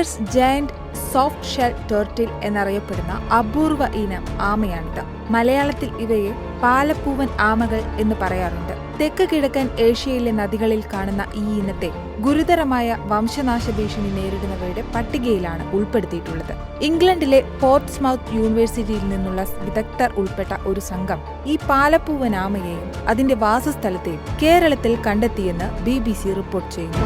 Oryx giant soft shell turtle എന്നറിയപ്പെടുന്ന അപൂർവ ഇനം ആമയാണിത്. മലയാളത്തിൽ ഇവയെ പാലപ്പൂവൻ ആമകൾ എന്ന് പറയാറുണ്ട്. തെക്ക് കിഴക്കൻ ഏഷ്യയിലെ നദികളിൽ കാണുന്ന ഈ ഇനത്തെ ഗുരുതരമായ വംശനാശ ഭീഷണി നേരിടുന്നവയുടെ പട്ടികയിലാണ് ഉൾപ്പെടുത്തിയിട്ടുള്ളത്. ഇംഗ്ലണ്ടിലെ പോർട്സ്മൗത്ത് യൂണിവേഴ്സിറ്റിയിൽ നിന്നുള്ള വിദഗ്ധർ ഉൾപ്പെട്ട ഒരു സംഘം ഈ പാലപ്പൂവൻ ആമയെയും അതിന്റെ വാസസ്ഥലത്തെയും കേരളത്തിൽ കണ്ടെത്തിയെന്ന് BBC റിപ്പോർട്ട് ചെയ്യുന്നു.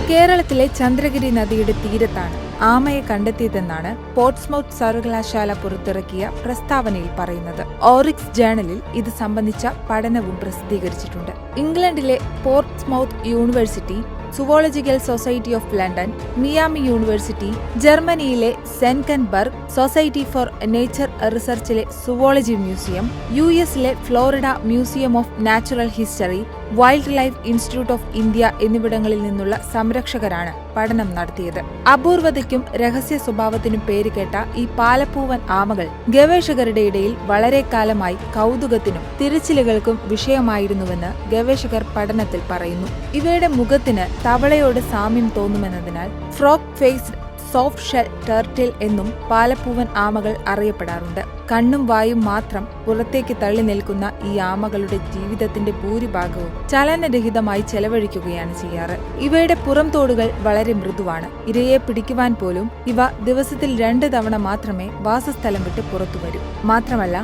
കേരളത്തിലെ ചന്ദ്രഗിരി നദിയുടെ തീരത്താണ് ആമയെ കണ്ടെത്തിയതെന്നാണ് പോർട്സ്മൗത്ത് സർവകലാശാല പുറത്തിറക്കിയ പ്രസ്താവനയിൽ പറയുന്നത്. ഓറിക്സ് ജേണലിൽ ഇത് സംബന്ധിച്ച പഠനവും പ്രസിദ്ധീകരിച്ചിട്ടുണ്ട്. ഇംഗ്ലണ്ടിലെ Portsmouth university, zoological society of London, Miami university, ജർമ്മനിയിലെ സെൻകൻബർഗ് സൊസൈറ്റി ഫോർ നേച്ചർ റിസർച്ചിലെ സുവോളജി മ്യൂസിയം, US-ലെ Florida museum of natural history, wild life institute of India എന്നിവിടങ്ങളിൽ നിന്നുള്ള സംരക്ഷകരാണ് പഠനം നടത്തിയത്. അപൂർവതയ്ക്കും രഹസ്യ സ്വഭാവത്തിനും പേരുകേട്ട ഈ പാലപ്പൂവൻ ആമകൾ ഗവേഷകരുടെ ഇടയിൽ വളരെ കാലമായി കൗതുകത്തിനും തിരച്ചിലുകൾക്കും വിഷയമായിരുന്നുവെന്ന് ഗവേഷകർ പഠനത്തിൽ പറയുന്നു. ഇവയുടെ മുഖത്തിന് തവളയോട് സാമ്യം തോന്നുമെന്നതിനാൽ frog faced soft shell turtle എന്നും പാലപ്പൂവൻ ആമകൾ അറിയപ്പെടാറുണ്ട്. കണ്ണും വായും മാത്രം പുറത്തേക്ക് തള്ളി നിൽക്കുന്ന ഈ ആമകളുടെ ജീവിതത്തിന്റെ ഭൂരിഭാഗവും ചലനരഹിതമായി ചെലവഴിക്കുകയാണ് ചെയ്യാറ്. ഇവയുടെ പുറംതോടുകൾ വളരെ മൃദുവാണ്. ഇരയെ പിടിക്കുവാൻ പോലും ഇവ ദിവസത്തിൽ 2 തവണ മാത്രമേ വാസസ്ഥലം വിട്ട് പുറത്തു വരൂ. മാത്രമല്ല,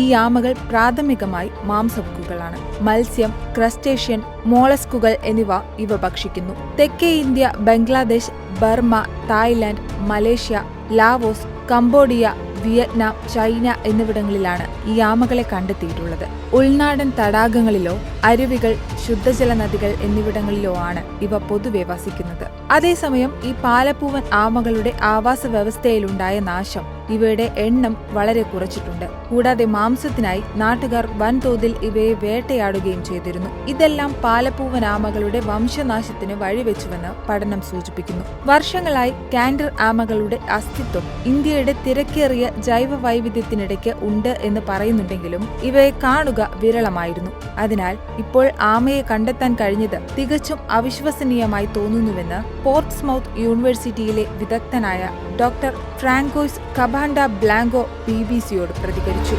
ഈ ആമകൾ പ്രാഥമികമായി മാംസഭുക്കുകളാണ്. മത്സ്യം, ക്രസ്റ്റേഷ്യൻ, മോളസ്കുകൾ എന്നിവ ഇവ ഭക്ഷിക്കുന്നു. തെക്കേ India, Bangladesh, Burma, Thailand, Malaysia, Laos, Cambodia, Vietnam, China എന്നിവിടങ്ങളിലാണ് ഈ ആമകളെ കണ്ടെത്തിയിട്ടുള്ളത്. ഉൾനാടൻ തടാകങ്ങളിലോ അരുവികൾ, ശുദ്ധജല നദികൾ എന്നിവിടങ്ങളിലോ ആണ് ഇവ പൊതുവെ വസിക്കുന്നത്. അതേസമയം ഈ പാലപ്പൂവൻ ആമകളുടെ ആവാസ വ്യവസ്ഥയിലുണ്ടായ നാശം ഇവയുടെ എണ്ണം വളരെ കുറച്ചിട്ടുണ്ട്. കൂടാതെ മാംസത്തിനായി നാട്ടുകാർ വൻതോതിൽ ഇവയെ വേട്ടയാടുകയും ചെയ്തിരുന്നു. ഇതെല്ലാം പാലപ്പൂവൻ ആമകളുടെ വംശനാശത്തിന് വഴിവെച്ചുവെന്ന് പഠനം സൂചിപ്പിക്കുന്നു. വർഷങ്ങളായി കാൻഡർ ആമകളുടെ അസ്തിത്വം ഇന്ത്യയുടെ തിരക്കേറിയ ജൈവ വൈവിധ്യത്തിനിടയ്ക്ക് ഉണ്ട് എന്ന് പറയുന്നുണ്ടെങ്കിലും ഇവയെ കാണുക വിരളമായിരുന്നു. അതിനാൽ ഇപ്പോൾ ആമയെ കണ്ടെത്താൻ കഴിഞ്ഞത് തികച്ചും അവിശ്വസനീയമായി തോന്നുന്നുവെന്ന് പോർട്സ്മൗത്ത് യൂണിവേഴ്സിറ്റിയിലെ വിദഗ്ധനായ ഡോക്ടർ ഫ്രാങ്കോയ്സ് കബാൻഡ ബ്ലാങ്കോ BBC യോട് പ്രതികരിച്ചു.